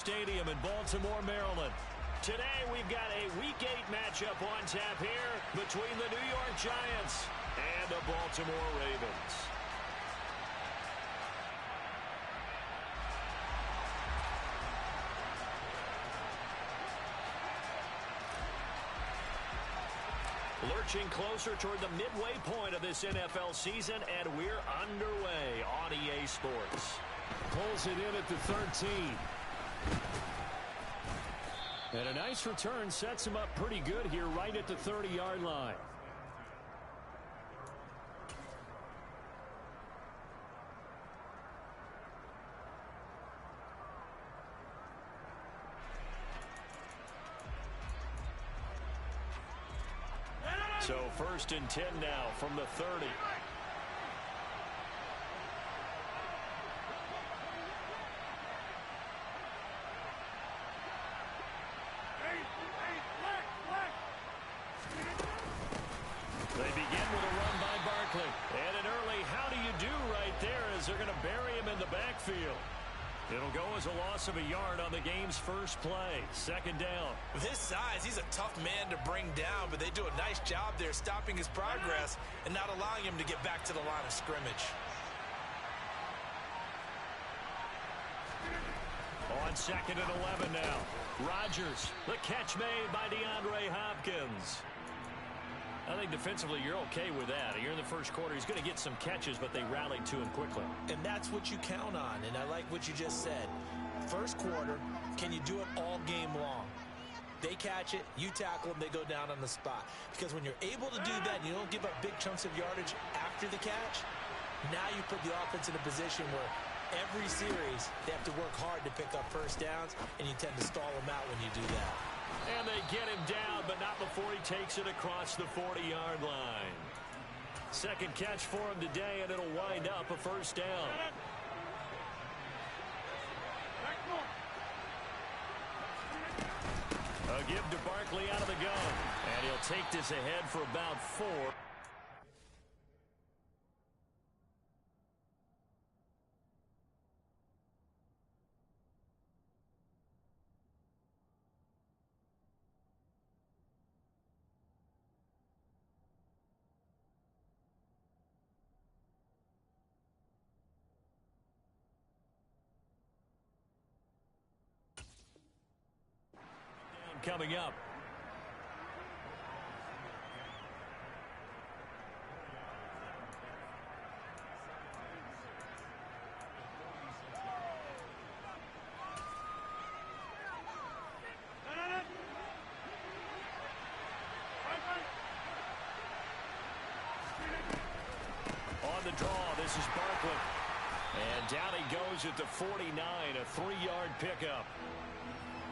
Stadium in Baltimore, Maryland. Today we've got a Week 8 matchup on tap here between the New York Giants and the Baltimore Ravens. Lurching closer toward the midway point of this NFL season, and we're underway on EA Sports. Pulls it in at the 13. And a nice return sets him up pretty good here right at the 30-yard line. So 1st and 10 now from the 30. They begin with a run by Barkley. And an early how do you do right there as they're going to bury him in the backfield. It'll go as a loss of a yard on the game's first play. 2nd down. With his size, he's a tough man to bring down, but they do a nice job there stopping his progress and not allowing him to get back to the line of scrimmage. On 2nd and 11 now. Rodgers, the catch made by DeAndre Hopkins. I think defensively you're okay with that. You're in the first quarter. He's going to get some catches, but they rallied to him quickly. And that's what you count on, and I like what you just said. First quarter, can you do it all game long? They catch it, you tackle them, they go down on the spot. Because when you're able to do that and you don't give up big chunks of yardage after the catch, now you put the offense in a position where every series they have to work hard to pick up first downs, and you tend to stall them out when you do that. And they get him down, but not before he takes it across the 40-yard line. 2nd catch for him today, and it'll wind up a 1st down. A give to Barkley out of the gun. And he'll take this ahead for about 4. Coming up. On the draw, this is Barkley. And down he goes at the 49, a 3-yard pickup.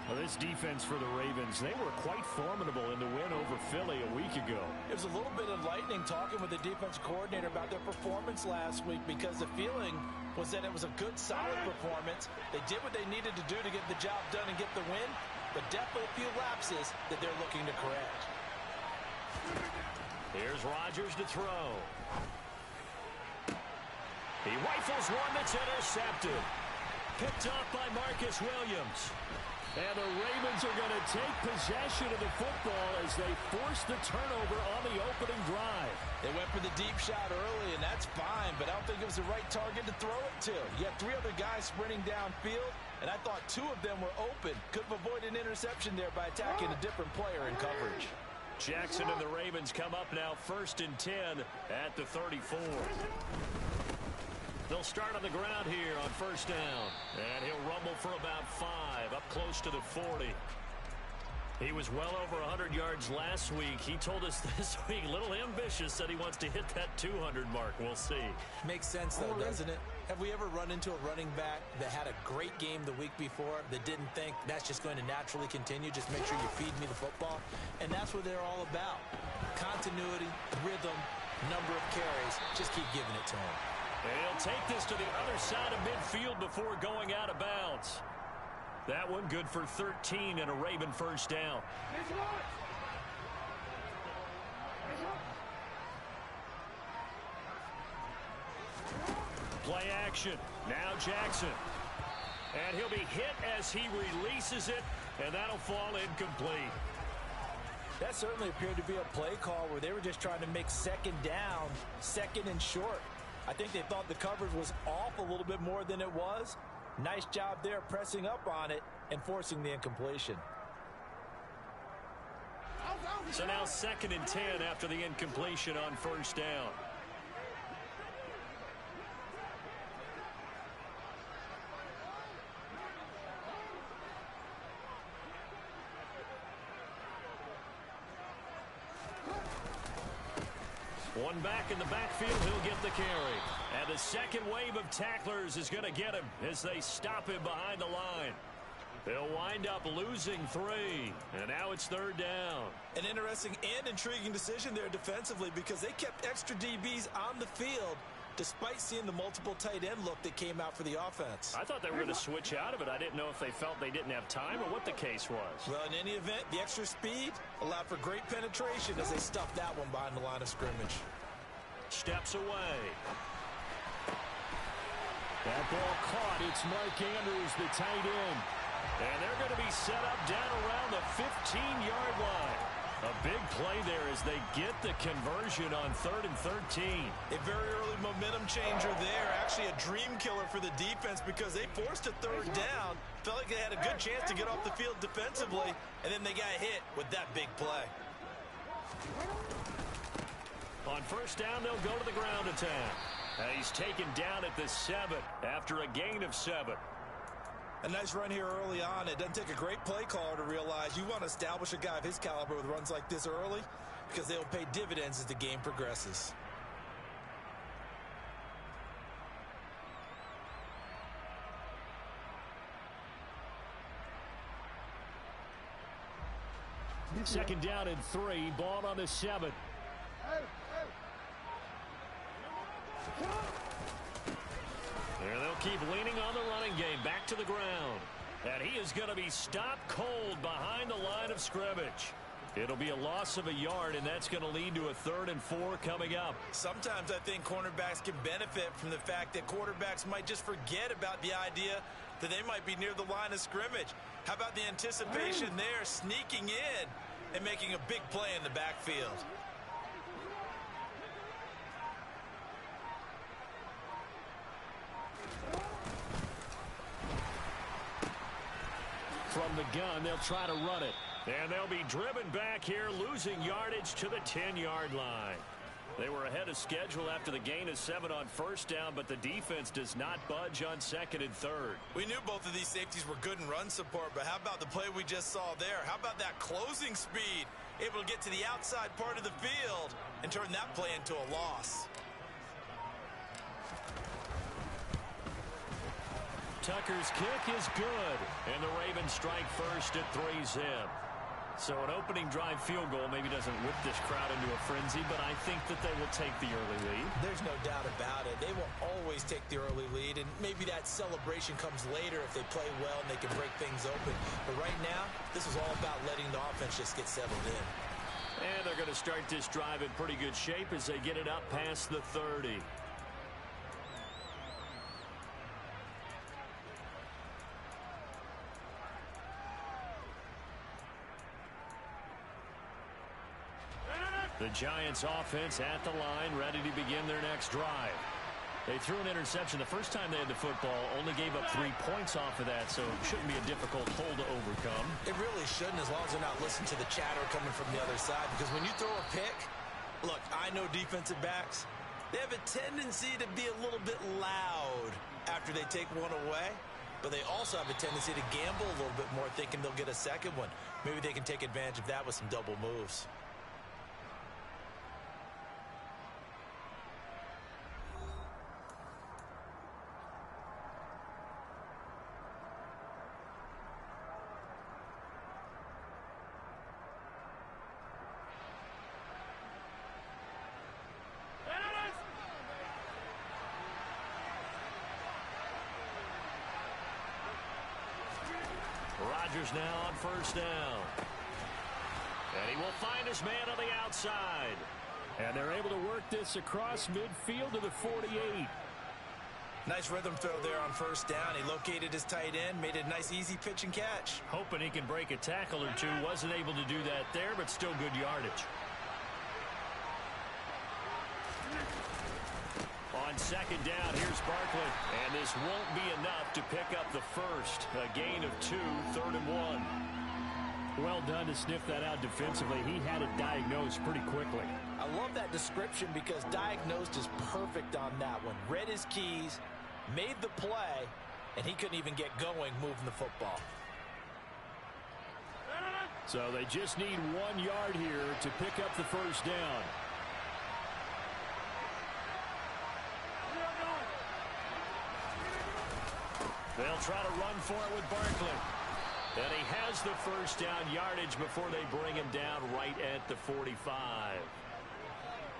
Well, this defense for the Ravens, they were quite formidable in the win over Philly a week ago. It was a little bit enlightening talking with the defense coordinator about their performance last week, because the feeling was that it was a good, solid performance. They did what they needed to do to get the job done and get the win, but definitely a few lapses that they're looking to correct. Here's Rodgers to throw. He rifles one that's intercepted. Picked up by Marcus Williams. And the Ravens are going to take possession of the football as they force the turnover on the opening drive. They went for the deep shot early, and that's fine, but I don't think it was the right target to throw it to. You had 3 other guys sprinting downfield, and I thought 2 of them were open. Could have avoided an interception there by attacking a different player in coverage. Jackson and the Ravens come up now 1st and 10 at the 34. They'll start on the ground here on 1st down. And he'll rumble for about 5, up close to the 40. He was well over 100 yards last week. He told us this week, a little ambitious, said he wants to hit that 200 mark. We'll see. Makes sense, though, doesn't it? Have we ever run into a running back that had a great game the week before that didn't think that's just going to naturally continue? Just make sure you feed me the football. And that's what they're all about. Continuity, rhythm, number of carries. Just keep giving it to him. And he'll take this to the other side of midfield before going out of bounds. That one good for 13 and a Raven 1st down. Play action. Now Jackson. And he'll be hit as he releases it, and that'll fall incomplete. That certainly appeared to be a play call where they were just trying to make second down, second and short. I think they thought the coverage was off a little bit more than it was. Nice job there pressing up on it and forcing the incompletion. So now 2nd and 10 after the incompletion on first down. One back in the backfield, he'll get the carry. And the second wave of tacklers is going to get him as they stop him behind the line. They'll wind up losing 3, and now it's 3rd down. An interesting and intriguing decision there defensively because they kept extra DBs on the field despite seeing the multiple tight end look that came out for the offense. I thought they were going to switch out of it. I didn't know if they felt they didn't have time or what the case was. Well, in any event, the extra speed allowed for great penetration as they stuffed that one behind the line of scrimmage. Steps away. That ball caught. It's Mark Andrews, the tight end. And they're going to be set up down around the 15-yard line. A big play there as they get the conversion on 3rd and 13. A very early momentum changer there. Actually a dream killer for the defense because they forced a 3rd down. Felt like they had a good chance to get off the field defensively, and then they got hit with that big play. On first down, they'll go to the ground attack. He's taken down at the 7 after a gain of 7. A nice run here early on. It doesn't take a great play caller to realize you want to establish a guy of his caliber with runs like this early because they'll pay dividends as the game progresses. Second down and 3. Ball on the 7. And they'll keep leaning on the running game. Back to the ground. And he is going to be stopped cold behind the line of scrimmage. It'll be a loss of a yard, and that's going to lead to a 3rd and 4 coming up. Sometimes I think cornerbacks can benefit from the fact that quarterbacks might just forget about the idea that they might be near the line of scrimmage. How about the anticipation there, sneaking in and making a big play in the backfield? From the gun, they'll try to run it. And they'll be driven back here, losing yardage to the 10-yard line. They were ahead of schedule after the gain of 7 on first down, but the defense does not budge on 2nd and 3rd. We knew both of these safeties were good in run support, but how about the play we just saw there? How about that closing speed? Able to get to the outside part of the field and turn that play into a loss. Tucker's kick is good, and the Ravens strike first at 3-zip. So an opening drive field goal maybe doesn't whip this crowd into a frenzy, but I think that they will take the early lead. There's no doubt about it. They will always take the early lead, and maybe that celebration comes later if they play well and they can break things open. But right now, this is all about letting the offense just get settled in. And they're going to start this drive in pretty good shape as they get it up past the 30. The Giants offense at the line, ready to begin their next drive. They threw an interception the first time they had the football, only gave up 3 points off of that, so it shouldn't be a difficult hole to overcome. It really shouldn't, as long as they're not listening to the chatter coming from the other side, because when you throw a pick, look, I know defensive backs, they have a tendency to be a little bit loud after they take one away, but they also have a tendency to gamble a little bit more, thinking they'll get a second one. Maybe they can take advantage of that with some double moves. Rodgers now on first down. And he will find his man on the outside. And they're able to work this across midfield to the 48. Nice rhythm throw there on first down. He located his tight end, made it a nice easy pitch and catch. Hoping he can break a tackle or two. Wasn't able to do that there, but still good yardage. On second down, here's Barkley. And this won't be enough to pick up the first. A gain of 2, 3rd and 1. Well done to sniff that out defensively. He had it diagnosed pretty quickly. I love that description because diagnosed is perfect on that one. Read his keys, made the play, and he couldn't even get going moving the football. So they just need 1 yard here to pick up the first down. They'll try to run for it with Barkley. And he has the first down yardage before they bring him down right at the 45.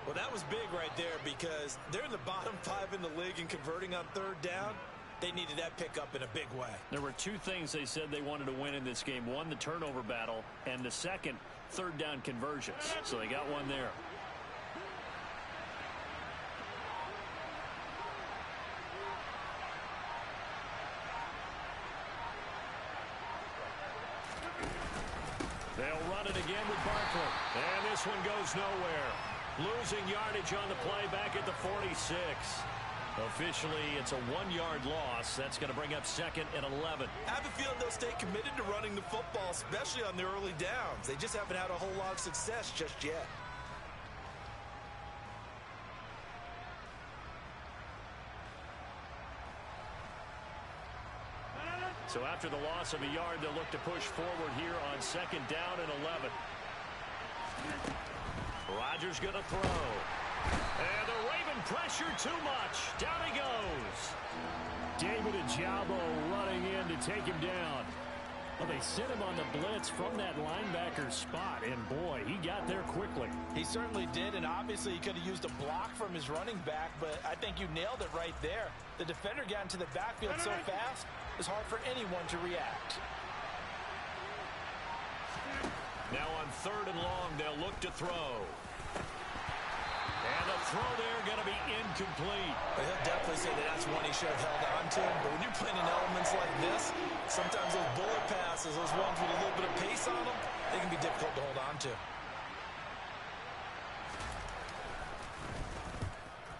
Well, that was big right there because they're in the bottom 5 in the league and converting on 3rd down. They needed that pickup in a big way. There were 2 things they said they wanted to win in this game. One, the turnover battle, and the second, 3rd down conversions. So they got one there. They'll run it again with Barkley. And this one goes nowhere. Losing yardage on the play back at the 46. Officially, it's a 1-yard loss. That's going to bring up 2nd and 11. I have a feeling they'll stay committed to running the football, especially on their early downs. They just haven't had a whole lot of success just yet. So after the loss of a yard, they'll look to push forward here on 2nd down and 11. Rodgers going to throw. And the Raven pressure too much. Down he goes. David Ojabo running in to take him down. Well, they sent him on the blitz from that linebacker spot, and boy, he got there quickly. He certainly did, and obviously he could have used a block from his running back, but I think you nailed it right there. The defender got into the backfield so fast, it's hard for anyone to react. Now on 3rd and long, they'll look to throw. And the throw there going to be incomplete. But he'll definitely say that that's one he should have held on to. But when you're playing in elements like this, sometimes those bullet passes, those ones with a little bit of pace on them, they can be difficult to hold on to.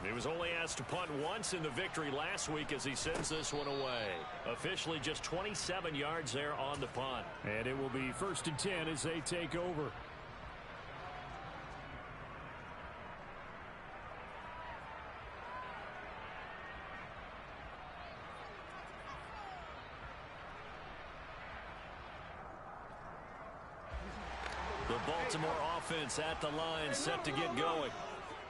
He was only asked to punt once in the victory last week as he sends this one away. Officially just 27 yards there on the punt. And it will be 1st and 10 as they take over. The Baltimore offense at the line, set to get going.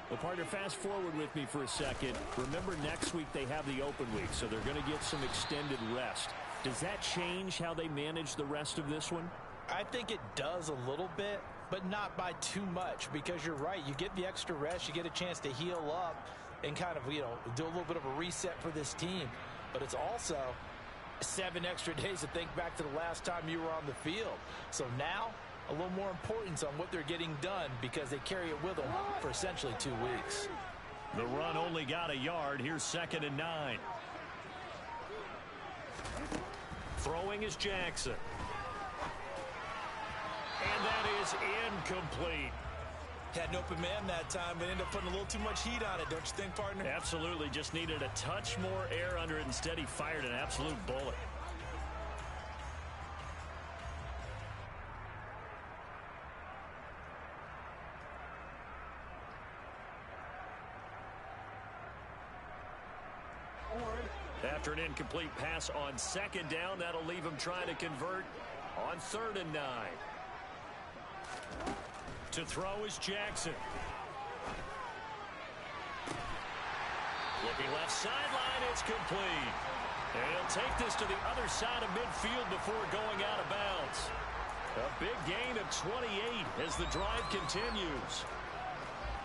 Well, partner, fast forward with me for a second. Remember, next week they have the open week, so they're going to get some extended rest. Does that change how they manage the rest of this one? I think it does a little bit, but not by too much, because you're right. You get the extra rest, you get a chance to heal up and kind of, do a little bit of a reset for this team. But it's also 7 extra days to think back to the last time you were on the field. So now, a little more importance on what they're getting done because they carry it with them for essentially 2 weeks. The run only got a yard. Here's 2nd and 9. Throwing is Jackson. And that is incomplete. Had an open man that time, but ended up putting a little too much heat on it, don't you think, partner? Absolutely. Just needed a touch more air under it. Instead, he fired an absolute bullet. After an incomplete pass on 2nd down, that'll leave him trying to convert on 3rd and 9. To throw is Jackson. Looking left sideline, it's complete. And he'll take this to the other side of midfield before going out of bounds. A big gain of 28 as the drive continues.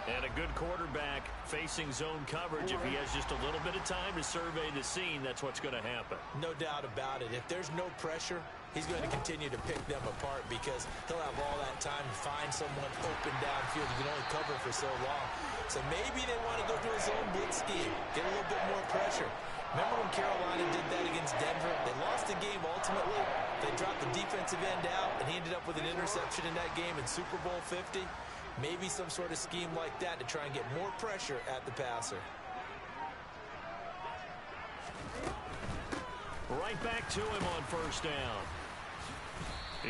And a good quarterback facing zone coverage. If he has just a little bit of time to survey the scene, that's what's going to happen. No doubt about it. If there's no pressure, he's going to continue to pick them apart because he'll have all that time to find someone open downfield. You can only cover for so long. So maybe they want to go to a zone blitz scheme, get a little bit more pressure. Remember when Carolina did that against Denver? They lost the game ultimately. They dropped the defensive end out, and he ended up with an interception in that game in Super Bowl 50. Maybe some sort of scheme like that to try and get more pressure at the passer. Right back to him on first down.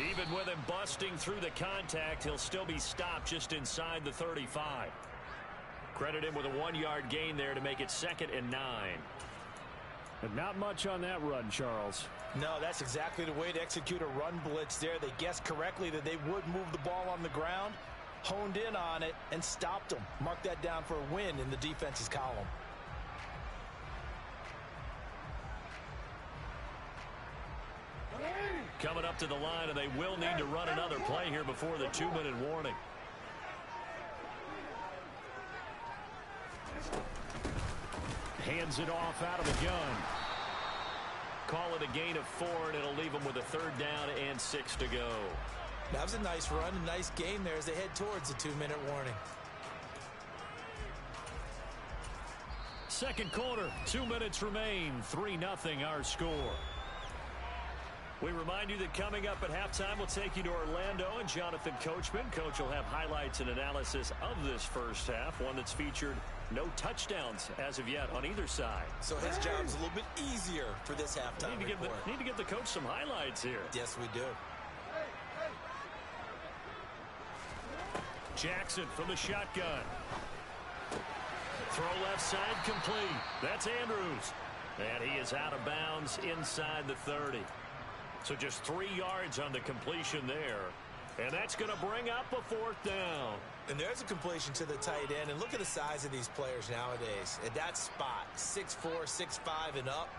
Even with him busting through the contact, he'll still be stopped just inside the 35. Credit him with a 1-yard gain there to make it 2nd and 9. And not much on that run, Charles. No, that's exactly the way to execute a run blitz there. They guessed correctly that they would move the ball on the ground, honed in on it, and stopped them. Mark that down for a win in the defense's column. Coming up to the line, and they will need to run another play here before the 2-minute warning. Hands it off out of the gun. Call it a gain of 4, and it'll leave them with a 3rd down and 6 to go. That was a nice run, a nice gain there as they head towards the 2-minute warning. Second quarter, 2 minutes remain. 3-0 our score. We remind you that coming up at halftime, we'll take you to Orlando and Jonathan Coachman. Coach will have highlights and analysis of this first half, one that's featured no touchdowns as of yet on either side. So his job's a little bit easier for this halftime report. Need to give the coach some highlights here. Yes, we do. Jackson from the shotgun. Throw left side complete. That's Andrews. And he is out of bounds inside the 30. So just 3 yards on the completion there. And that's going to bring up a 4th down. And there's a completion to the tight end. And look at the size of these players nowadays. At that spot, 6'4", 6'5", and up.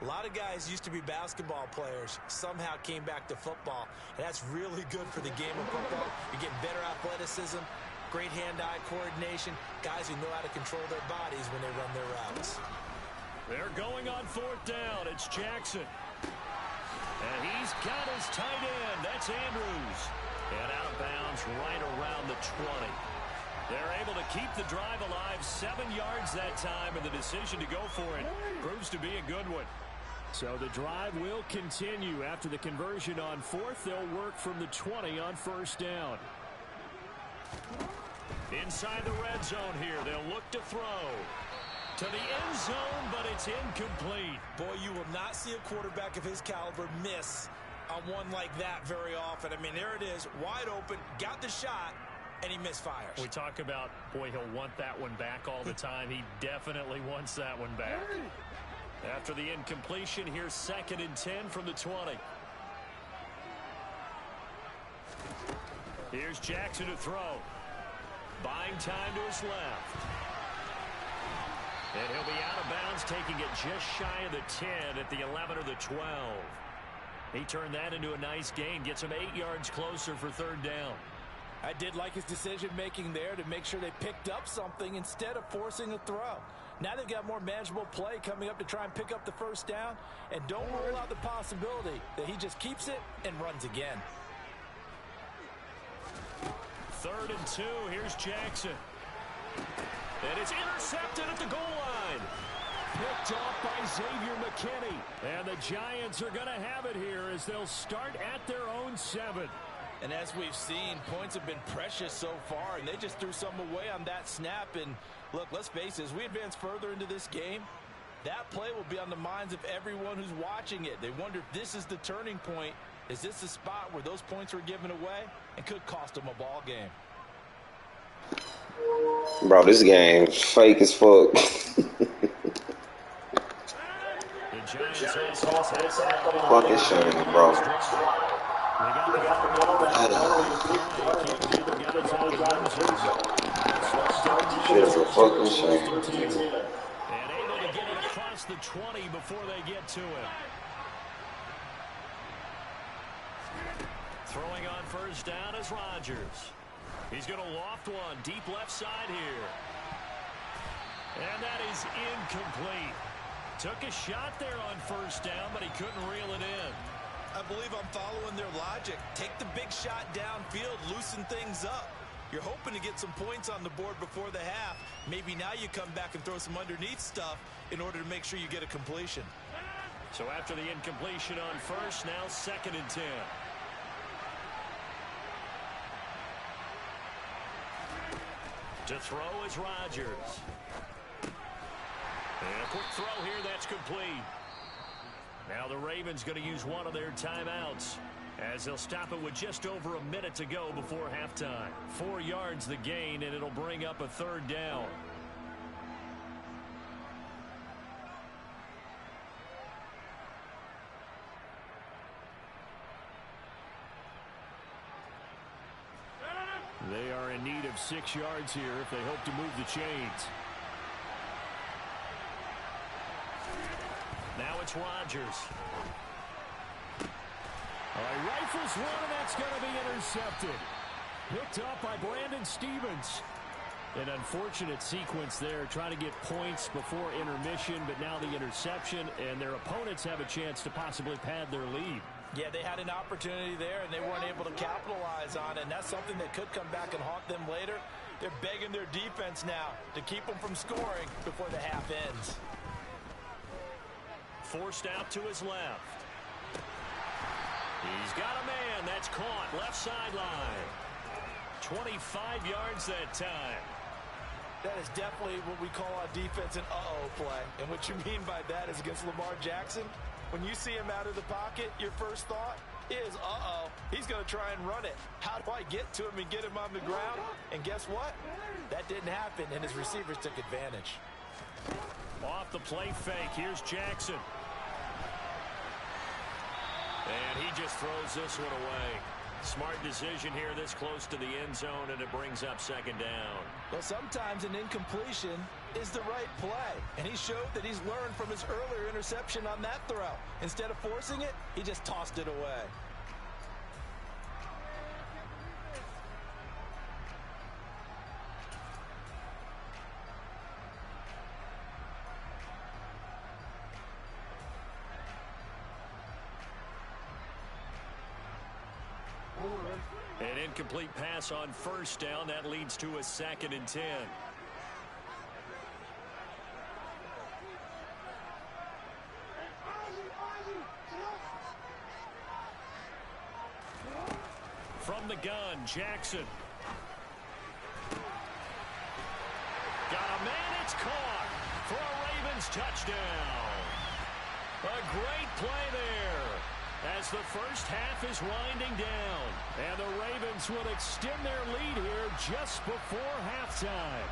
A lot of guys used to be basketball players, somehow came back to football. And that's really good for the game of football. You're getting better athleticism, great hand-eye coordination, guys who know how to control their bodies when they run their routes. They're going on 4th down. It's Jackson. And he's got his tight end. That's Andrews. And out of bounds right around the 20. They're able to keep the drive alive, 7 yards that time, and the decision to go for it proves to be a good one. So the drive will continue. After the conversion on 4th, they'll work from the 20 on 1st down. Inside the red zone here, they'll look to throw. To the end zone, but it's incomplete. Boy, you will not see a quarterback of his caliber miss on one like that very often. I mean, there it is, wide open, got the shot, and he misfires. We talk about, boy, he'll want that one back all the time. He definitely wants that one back. After the incompletion, here's 2nd and 10 from the 20. Here's Jackson to throw. Buying time to his left. And he'll be out of bounds, taking it just shy of the 10 at the 11 or the 12. He turned that into a nice gain, gets him 8 yards closer for 3rd down. I did like his decision-making there to make sure they picked up something instead of forcing a throw. Now they've got more manageable play coming up to try and pick up the 1st down, and don't rule out the possibility that he just keeps it and runs again. 3rd and 2, here's Jackson. And it's intercepted at the goal line. Picked off by Xavier McKinney. And the Giants are going to have it here as they'll start at their own 7. And as we've seen, points have been precious so far, and they just threw some away on that snap. And look, let's face it, as we advance further into this game, that play will be on the minds of everyone who's watching it. They wonder if this is the turning point. Is this the spot where those points were given away and could cost them a ball game? Bro, this game is fake as fuck. Fucking shame, bro. Shit is a fucking shame. And able to get it across the 20 before they get to it. Throwing on 1st down is Rodgers. He's going to loft one deep left side here. And that is incomplete. Took a shot there on 1st down, but he couldn't reel it in. I believe I'm following their logic. Take the big shot downfield, loosen things up. You're hoping to get some points on the board before the half. Maybe now you come back and throw some underneath stuff in order to make sure you get a completion. So after the incompletion on first, now 2nd and 10. To throw is Rodgers. And a quick throw here, that's complete. Now the Ravens going to use one of their timeouts, as they'll stop it with just over a minute to go before halftime. 4 yards the gain, and it'll bring up a 3rd down. They are in need of 6 yards here if they hope to move the chains. Now it's Rodgers. Rifles one, and that's going to be intercepted. Picked up by Brandon Stevens. An unfortunate sequence there, trying to get points before intermission, but now the interception, and their opponents have a chance to possibly pad their lead. Yeah, they had an opportunity there, and they weren't able to capitalize on it, and that's something that could come back and haunt them later. They're begging their defense now to keep them from scoring before the half ends. Forced out to his left. He's got a man. That's caught. Left sideline. 25 yards that time. That is definitely what we call on defense an uh-oh play. And what you mean by that is against Lamar Jackson, when you see him out of the pocket, your first thought is, uh-oh, he's going to try and run it. How do I get to him and get him on the ground? And guess what? That didn't happen, and his receivers took advantage. Off the play fake. Here's Jackson. And he just throws this one away. Smart decision here this close to the end zone, and it brings up 2nd down. Well, sometimes an incompletion is the right play, and he showed that he's learned from his earlier interception on that throw. Instead of forcing it, he just tossed it away. An incomplete pass on 1st down. That leads to a 2nd and 10. From the gun, Jackson. Got a man, it's caught for a Ravens touchdown. A great play there, as the first half is winding down. And the Ravens will extend their lead here just before halftime.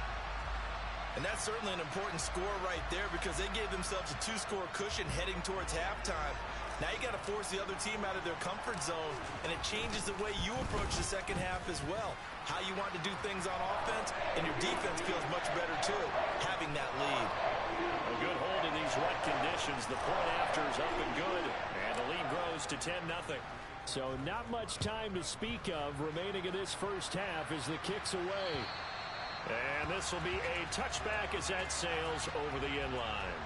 And that's certainly an important score right there, because they gave themselves a 2-score cushion heading towards halftime. Now you got to force the other team out of their comfort zone, and it changes the way you approach the second half as well. How you want to do things on offense, and your defense feels much better too, having that lead. A good hold in these wet conditions. The point after is up and good, and the lead grows to 10-0. So not much time to speak of remaining in this first half as the kick's away. And this will be a touchback as that sails over the end line.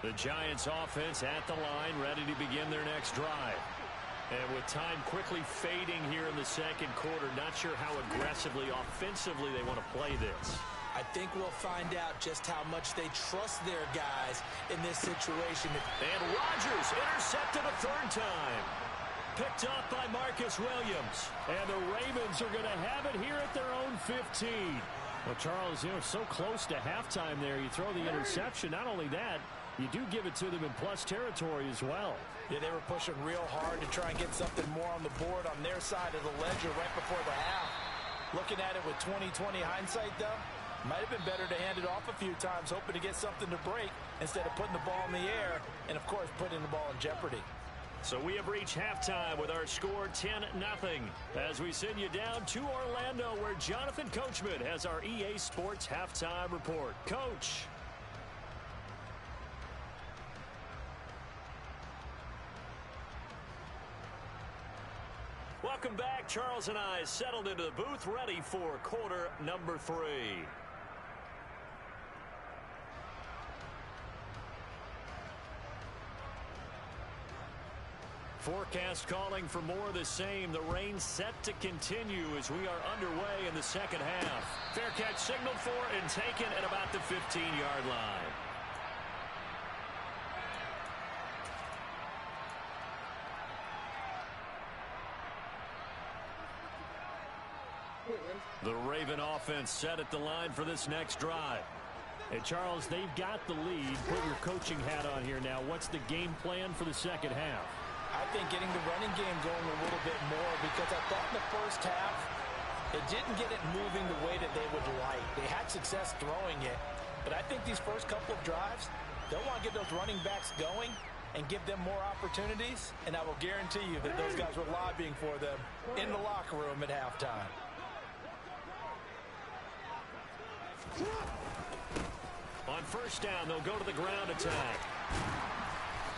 The Giants offense at the line, ready to begin their next drive. And with time quickly fading here in the second quarter, not sure how aggressively, offensively they want to play this. I think we'll find out just how much they trust their guys in this situation. And Rodgers intercepted a 3rd time. Picked up by Marcus Williams. And the Ravens are going to have it here at their own 15. Well, Charles, you know, so close to halftime there. You throw the interception. Not only that, you do give it to them in plus territory as well. Yeah, they were pushing real hard to try and get something more on the board on their side of the ledger right before the half. Looking at it with 20/20 hindsight, though, might have been better to hand it off a few times, hoping to get something to break instead of putting the ball in the air and, of course, putting the ball in jeopardy. So we have reached halftime with our score 10-0 as we send you down to Orlando, where Jonathan Coachman has our EA Sports halftime report. Coach. Welcome Welcome back. Charles and I settled into the booth, ready for quarter number 3. Forecast calling for more of the same. The rain set to continue as we are underway in the second half. Fair catch signaled for and taken at about the 15-yard line. The Raven offense set at the line for this next drive. Hey, Charles, they've got the lead. Put your coaching hat on here now. What's the game plan for the second half? I think getting the running game going a little bit more, because I thought in the first half it didn't get it moving the way that they would like. They had success throwing it, but I think these first couple of drives, they'll want to get those running backs going and give them more opportunities, and I will guarantee you that those guys were lobbying for them in the locker room at halftime. On first down, they'll go to the ground attack.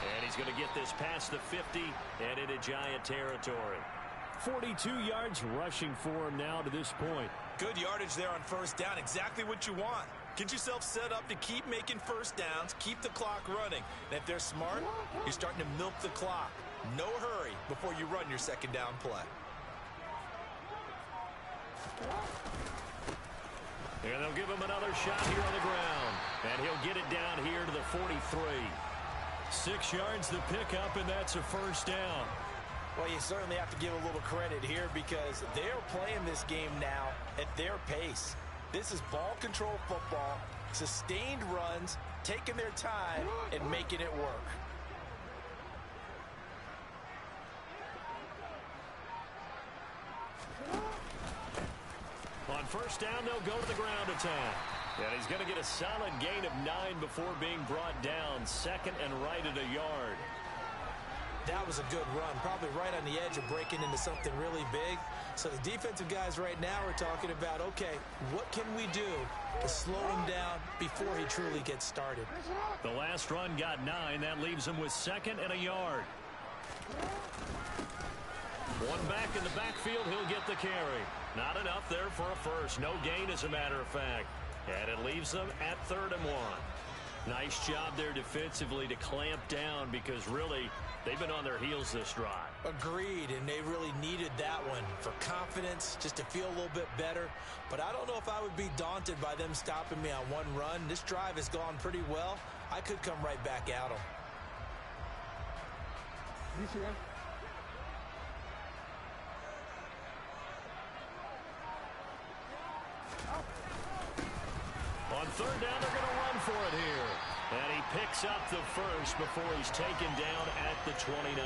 And he's going to get this past the 50 and into Giant territory. 42 yards rushing for him now to this point. Good yardage there on first down. Exactly what you want. Get yourself set up to keep making first downs, keep the clock running. And if they're smart, you're starting to milk the clock. No hurry before you run your second down play. And they'll give him another shot here on the ground. And he'll get it down here to the 43. 6 yards the pickup, and that's a first down. Well, you certainly have to give a little credit here, because they're playing this game now at their pace. This is ball control football, sustained runs, taking their time and making it work. On first down, they'll go to the ground attack. And he's going to get a solid gain of 9 before being brought down. Second and right at a yard. That was a good run, probably right on the edge of breaking into something really big. So the defensive guys right now are talking about, okay, what can we do to slow him down before he truly gets started? The last run got 9. That leaves him with second and a yard. One back in the backfield, he'll get the carry. Not enough there for a first. No gain, as a matter of fact. And it leaves them at 3rd and 1. Nice job there defensively to clamp down, because really they've been on their heels this drive. Agreed, and they really needed that one for confidence, just to feel a little bit better. But I don't know if I would be daunted by them stopping me on one run. This drive has gone pretty well. I could come right back at them. On third down, they're going to run for it here. And he picks up the first before he's taken down at the 29.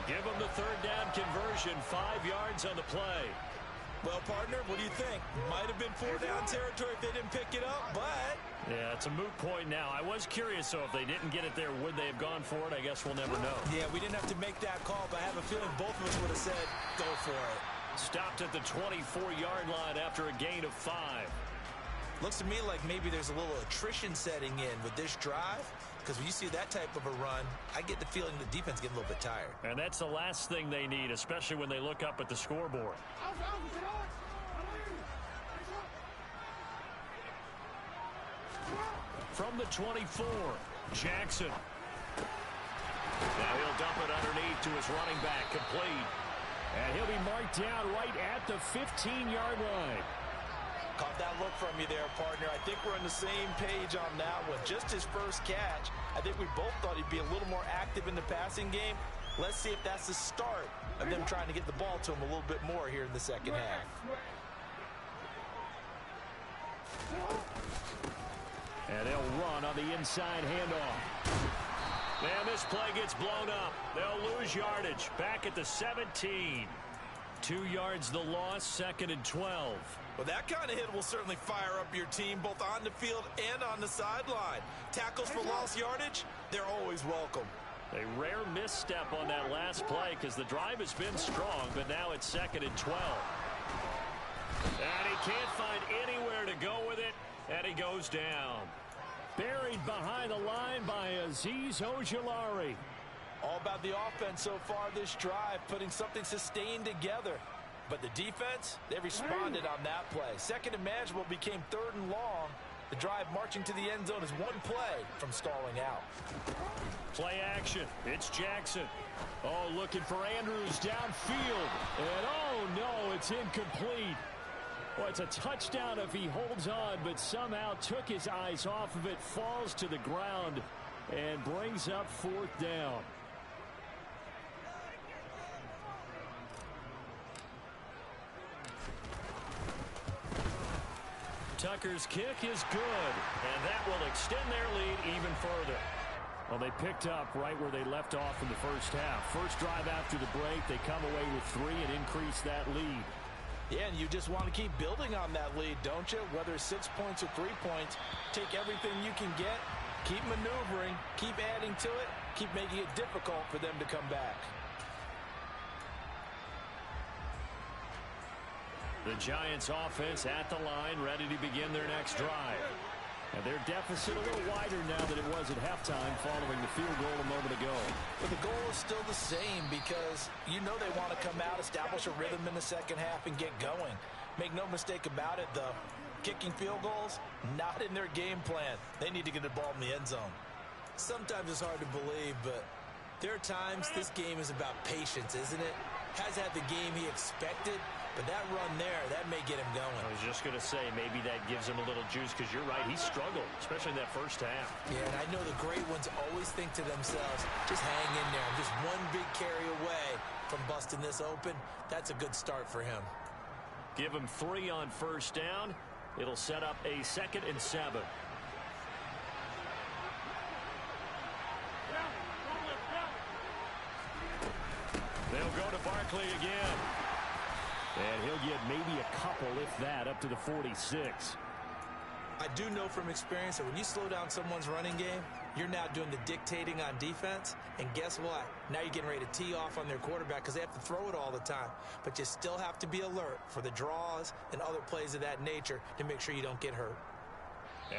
Give him the third down conversion, 5 yards on the play. Well, partner, what do you think? Might have been 4 down territory if they didn't pick it up, but... Yeah, it's a moot point now. I was curious, so if they didn't get it there, would they have gone for it? I guess we'll never know. Yeah, we didn't have to make that call, but I have a feeling both of us would have said, go for it. Stopped at the 24-yard line after a gain of 5. Looks to me like maybe there's a little attrition setting in with this drive, because when you see that type of a run, I get the feeling the defense getting a little bit tired. And that's the last thing they need, especially when they look up at the scoreboard. From the 24, Jackson. Now he'll dump it underneath to his running back, complete. And he'll be marked down right at the 15-yard line. Caught that look from you there, partner. I think we're on the same page on that one. Just his first catch, I think we both thought he'd be a little more active in the passing game. Let's see if that's the start of them trying to get the ball to him a little bit more here in the second half. And they'll run on the inside handoff. And this play gets blown up. They'll lose yardage. Back at the 17. 2 yards the loss, 2nd and 12. Well, that kind of hit will certainly fire up your team, both on the field and on the sideline. Tackles for lost yardage, they're always welcome. A rare misstep on that last play, because the drive has been strong, but now it's 2nd and 12. And he can't find anywhere to go with it, and he goes down. Buried behind the line by Azeez Ojulari. All about the offense so far this drive, putting something sustained together. But the defense, they responded on that play. Second and manageable became third and long. The drive marching to the end zone is one play from stalling out. Play action. It's Jackson. Oh, looking for Andrews downfield. And oh, no, it's incomplete. Well, it's a touchdown if he holds on, but somehow took his eyes off of it, falls to the ground, and brings up fourth down. Tucker's kick is good, and that will extend their lead even further. Well, they picked up right where they left off in the first half. First drive after the break, they come away with 3 and increase that lead. Yeah, and you just want to keep building on that lead, don't you? Whether it's 6 points or 3 points, take everything you can get, keep maneuvering, keep adding to it, keep making it difficult for them to come back. The Giants offense at the line, ready to begin their next drive. And their deficit a little wider now than it was at halftime following the field goal a moment ago. But the goal is still the same because you know they want to come out, establish a rhythm in the second half, and get going. Make no mistake about it, though. Kicking field goals, not in their game plan. They need to get the ball in the end zone. Sometimes it's hard to believe, but there are times this game is about patience, isn't it? Has had the game he expected, but that run there, that may get him going. I was just going to say, maybe that gives him a little juice because you're right, he struggled, especially in that first half. Yeah, and I know the great ones always think to themselves, just hang in there. Just one big carry away from busting this open. That's a good start for him. Give him 3 on first down. It'll set up a 2nd and 7. They'll go to Barkley again. And he'll get maybe a couple, if that, up to the 46. I do know from experience that when you slow down someone's running game, you're now doing the dictating on defense. And guess what? Now you're getting ready to tee off on their quarterback because they have to throw it all the time. But you still have to be alert for the draws and other plays of that nature to make sure you don't get hurt.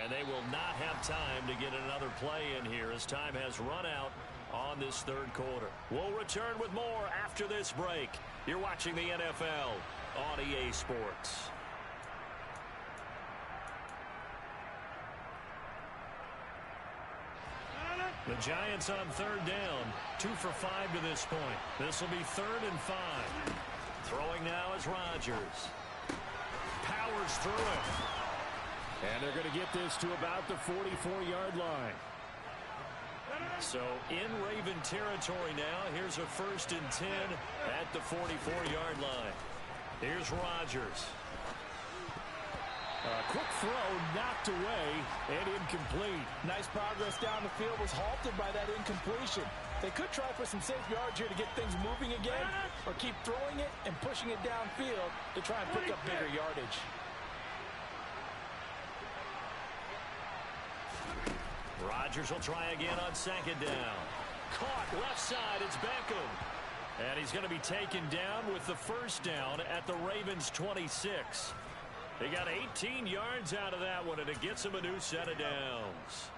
And they will not have time to get another play in here as time has run out on this third quarter. We'll return with more after this break. You're watching the NFL on EA Sports. The Giants on third down, 2 for 5 to this point. This will be 3rd and 5. Throwing now is Rodgers. Powers through it. And they're going to get this to about the 44-yard line. So in Raven territory now. Here's a 1st and 10 at the 44-yard line. Here's Rodgers. A quick throw knocked away and incomplete. Nice progress down the field was halted by that incompletion. They could try for some safe yards here to get things moving again, or keep throwing it and pushing it downfield to try and pick up bigger yardage. Rodgers will try again on 2nd down. Caught left side, it's Beckham. And he's going to be taken down with the 1st down at the Ravens' 26. They got 18 yards out of that one, and it gets them a new set of downs.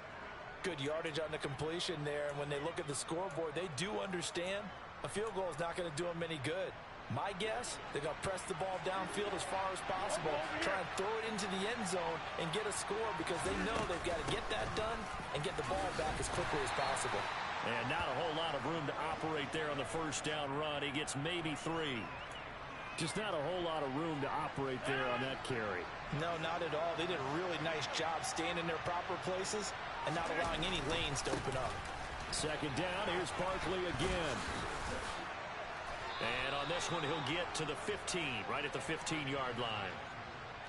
Good yardage on the completion there, and when they look at the scoreboard, they do understand a field goal is not going to do them any good. My guess, they're going to press the ball downfield as far as possible, try and throw it into the end zone and get a score because they know they've got to get that done and get the ball back as quickly as possible. And not a whole lot of room to operate there on the 1st down run. He gets maybe 3. Just not a whole lot of room to operate there on that carry. No, not at all. They did a really nice job staying in their proper places and not allowing any lanes to open up. 2nd down, here's Barkley again. And on this one, he'll get to the 15, right at the 15-yard line.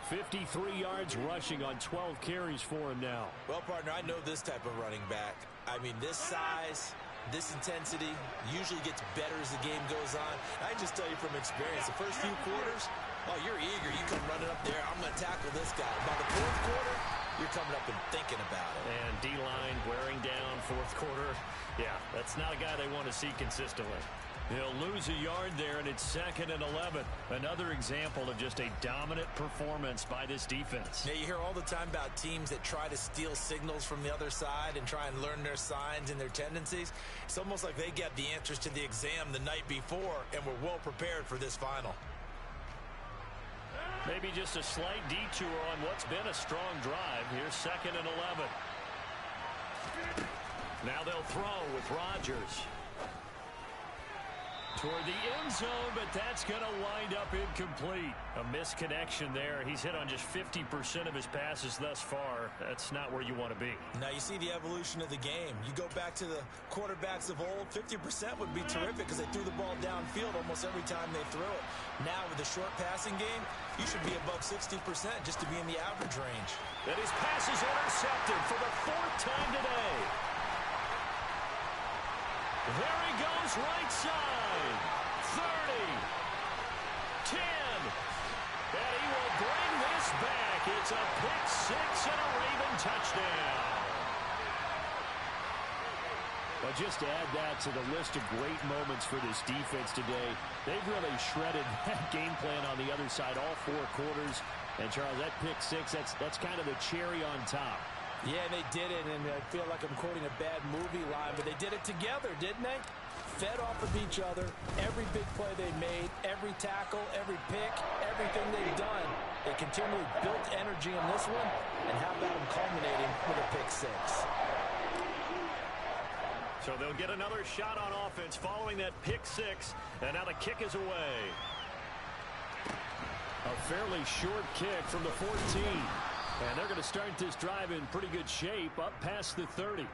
53 yards rushing on 12 carries for him now. Well, partner, I know this type of running back. I mean, this size, this intensity usually gets better as the game goes on. I can just tell you from experience, the first few quarters, oh, you're eager. You come running up there. I'm going to tackle this guy. By the 4th quarter, you're coming up and thinking about it. And D-line wearing down 4th quarter. Yeah, that's not a guy they want to see consistently. He'll lose a yard there, and it's 2nd and 11. Another example of just a dominant performance by this defense. Yeah, you hear all the time about teams that try to steal signals from the other side and try and learn their signs and their tendencies. It's almost like they get the answers to the exam the night before and were well prepared for this final. Maybe just a slight detour on what's been a strong drive. Here's 2nd and 11. Now they'll throw with Rodgers. Toward the end zone, but that's going to wind up incomplete. A misconnection there. He's hit on just 50% of his passes thus far. That's not where you want to be. Now you see the evolution of the game. You go back to the quarterbacks of old, 50% would be terrific because they threw the ball downfield almost every time they threw it. Now with the short passing game, you should be above 60% just to be in the average range. And his pass is intercepted for the 4th time today. There he goes, right side. 30. 10. And he will bring this back. It's a pick 6 and a Raven touchdown. But just to add that to the list of great moments for this defense today, they've really shredded that game plan on the other side all 4 quarters. And, Charles, that pick 6, that's kind of the cherry on top. Yeah, they did it, and I feel like I'm quoting a bad movie line, but they did it together, didn't they? Fed off of each other, every big play they made, every tackle, every pick, everything they've done. They continually built energy in this one, and how about them culminating with a pick 6? So they'll get another shot on offense following that pick 6, and now the kick is away. A fairly short kick from the 14. And they're going to start this drive in pretty good shape up past the 30.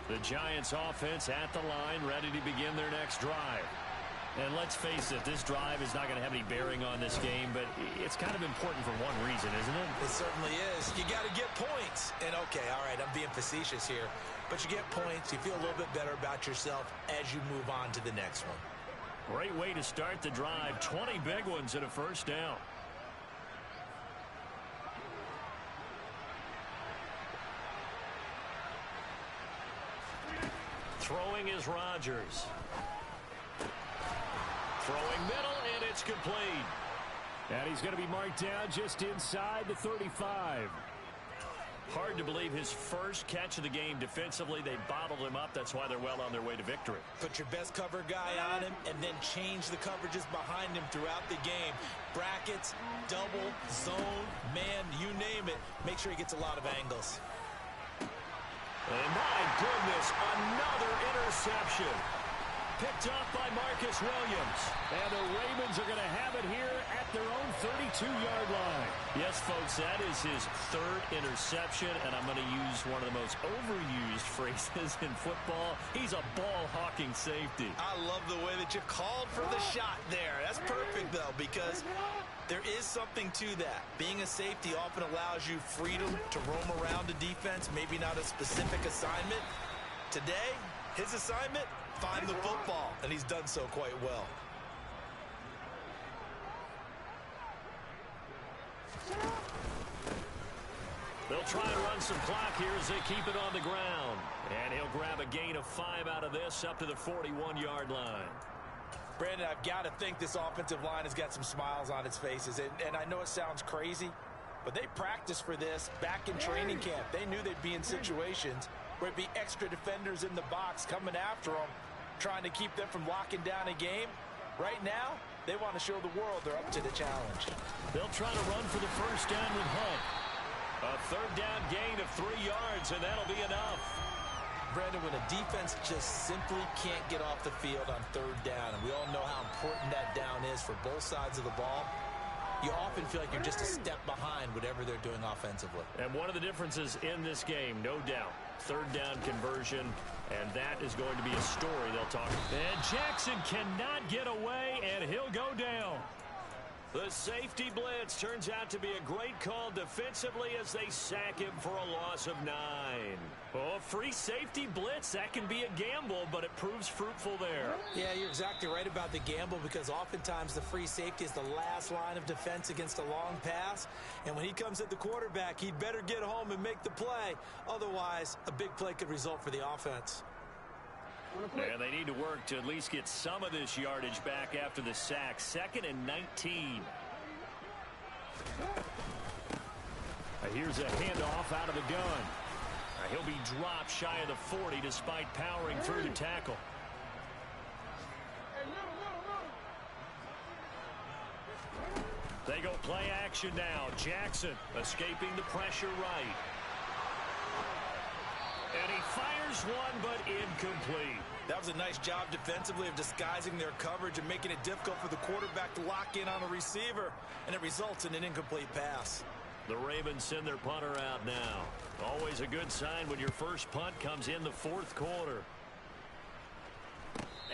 The Giants offense at the line, ready to begin their next drive. And let's face it, this drive is not going to have any bearing on this game, but it's kind of important for one reason, isn't it? It certainly is. You got to get points. And, okay, all right, I'm being facetious here. But you get points, you feel a little bit better about yourself as you move on to the next one. Great way to start the drive. 20 big ones and a first down. Throwing is Rodgers. Throwing middle, and it's complete. And he's going to be marked down just inside the 35. Hard to believe his first catch of the game defensively. They bottled him up. That's why they're well on their way to victory. Put your best cover guy on him and then change the coverages behind him throughout the game. Brackets, double, zone, man, you name it. Make sure he gets a lot of angles. And my goodness, another interception. Picked off by Marcus Williams. And the Ravens are going to have it here at their own 32-yard line. Yes, folks, that is his 3rd interception, and I'm going to use one of the most overused phrases in football. He's a ball-hawking safety. I love the way that you called for the shot there. That's perfect, though, because there is something to that. Being a safety often allows you freedom to roam around the defense, maybe not a specific assignment. Today, his assignment, find the football, and he's done so quite well. They'll try and run some clock here as they keep it on the ground. And he'll grab a gain of 5 out of this up to the 41-yard line. Brandon, I've got to think this offensive line has got some smiles on its faces. And I know it sounds crazy, but they practiced for this back in training camp. They knew they'd be in situations where it'd be extra defenders in the box coming after them, trying to keep them from locking down a game. Right now, they want to show the world they're up to the challenge. They'll try to run for the first down with Hunt. A 3rd down gain of 3 yards, and that'll be enough. Brandon, when a defense just simply can't get off the field on 3rd down, and we all know how important that down is for both sides of the ball, you often feel like you're just a step behind whatever they're doing offensively. And one of the differences in this game, no doubt, 3rd down conversion, and that is going to be a story they'll talk about. And Jackson cannot get away, and he'll go down. The safety blitz turns out to be a great call defensively as they sack him for a loss of 9. Oh, free safety blitz, that can be a gamble, but it proves fruitful there. Yeah, you're exactly right about the gamble because oftentimes the free safety is the last line of defense against a long pass. And when he comes at the quarterback, he'd better get home and make the play. Otherwise, a big play could result for the offense. And they need to work to at least get some of this yardage back after the sack. 2nd and 19. Here's a handoff out of the gun. He'll be dropped shy of the 40 despite powering through the tackle. They go play action now. Jackson escaping the pressure right. And he fires one, but incomplete. That was a nice job defensively of disguising their coverage and making it difficult for the quarterback to lock in on a receiver, and it results in an incomplete pass. The Ravens send their punter out now. Always a good sign when your first punt comes in the 4th quarter.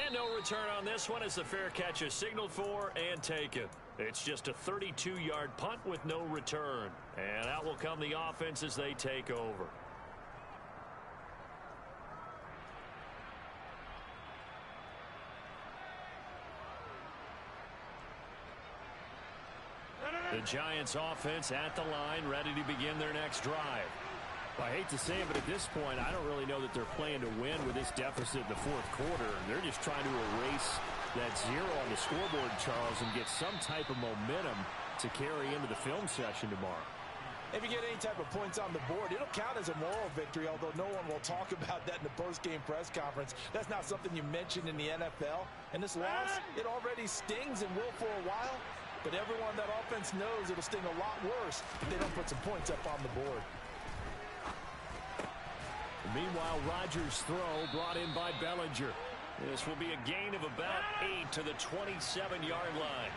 And no return on this one as the fair catch is signaled for and taken. It's just a 32-yard punt with no return. And out will come the offense as they take over. The Giants offense at the line, ready to begin their next drive. I hate to say it, but at this point, I don't really know that they're playing to win with this deficit in the 4th quarter. They're just trying to erase that 0 on the scoreboard, Charles, and get some type of momentum to carry into the film session tomorrow. If you get any type of points on the board, it'll count as a moral victory, although no one will talk about that in the post-game press conference. That's not something you mentioned in the NFL. And this loss, it already stings and will for a while. But everyone on that offense knows it'll sting a lot worse if they don't put some points up on the board. Meanwhile, Rodgers' throw brought in by Bellinger. This will be a gain of about 8 to the 27-yard line.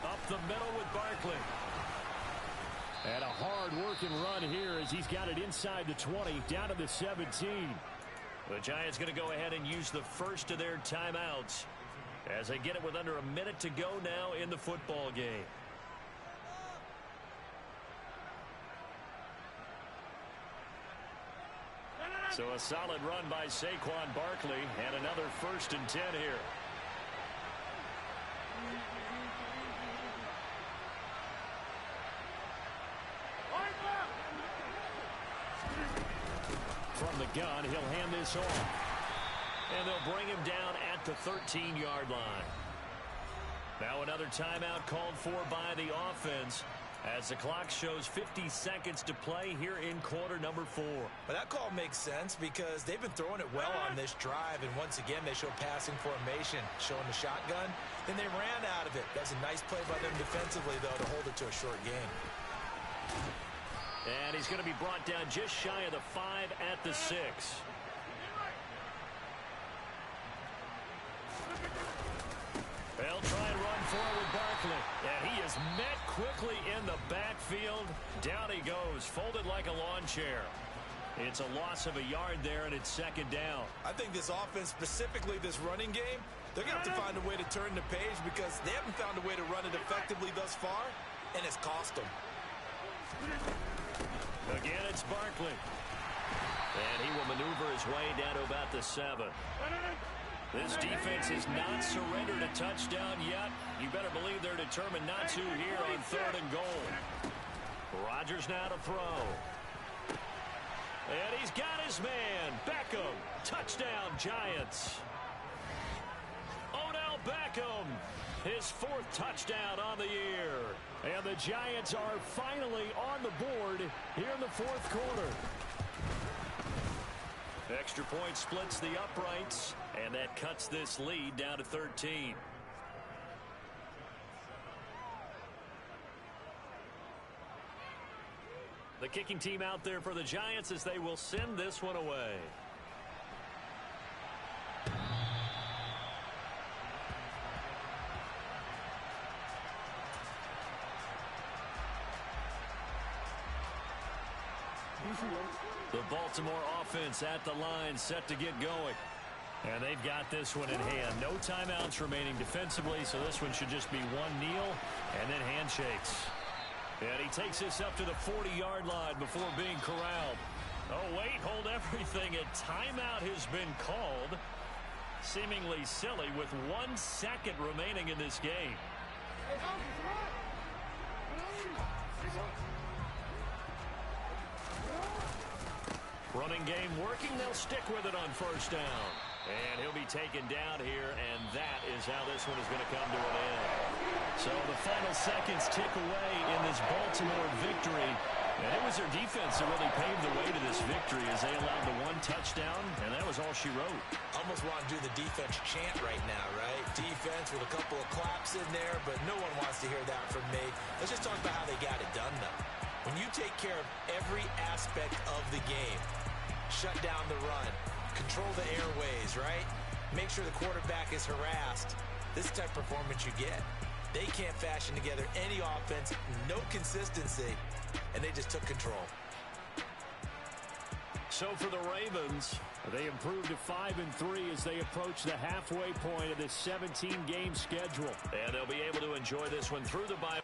Up the middle with Barkley. And a hard-working run here as he's got it inside the 20, down to the 17. The Giants going to go ahead and use the first of their timeouts as they get it with under a minute to go now in the football game. So a solid run by Saquon Barkley and another 1st and 10 here. From the gun, he'll hand this off. And they'll bring him down at the 13-yard line. Now another timeout called for by the offense as the clock shows 50 seconds to play here in quarter number 4. But that call makes sense because they've been throwing it well on this drive, and once again they show passing formation, showing the shotgun. Then they ran out of it. That's a nice play by them defensively, though, to hold it to a short game. And he's going to be brought down just shy of the 5 at the 6. They'll try and run forward with Barkley. And he is met quickly in the backfield. Down he goes, folded like a lawn chair. It's a loss of a yard there, and it's 2nd down. I think this offense, specifically this running game, they're going to have to find a way to turn the page because they haven't found a way to run it effectively thus far, and it's cost them. Again, it's Barkley. And he will maneuver his way down to about the 7. This defense has not surrendered a touchdown yet. You better believe they're determined not to here on 3rd and goal. Rodgers now to throw. And he's got his man, Beckham. Touchdown, Giants. Odell Beckham, his 4th touchdown on the year. And the Giants are finally on the board here in the 4th quarter. Extra point splits the uprights, and that cuts this lead down to 13. The kicking team out there for the Giants as they will send this one away. The Baltimore offense at the line, set to get going. And they've got this one in hand. No timeouts remaining defensively, so this one should just be one kneel and then handshakes. And he takes this up to the 40-yard line before being corralled. Oh, wait, hold everything. A timeout has been called. Seemingly silly with 1 second remaining in this game. Running game working. They'll stick with it on first down. And he'll be taken down here, and that is how this one is going to come to an end. So the final seconds tick away in this Baltimore victory. And it was their defense that really paved the way to this victory as they allowed the 1 touchdown, and that was all she wrote. Almost want to do the defense chant right now, right? Defense with a couple of claps in there, but no one wants to hear that from me. Let's just talk about how they got it done, though. When you take care of every aspect of the game, shut down the run, control the airways, right? Make sure the quarterback is harassed. This is the type of performance you get. They can't fashion together any offense, no consistency, and they just took control. So for the Ravens, they improved to 5-3 as they approach the halfway point of this 17-game schedule. And they'll be able to enjoy this one through the bye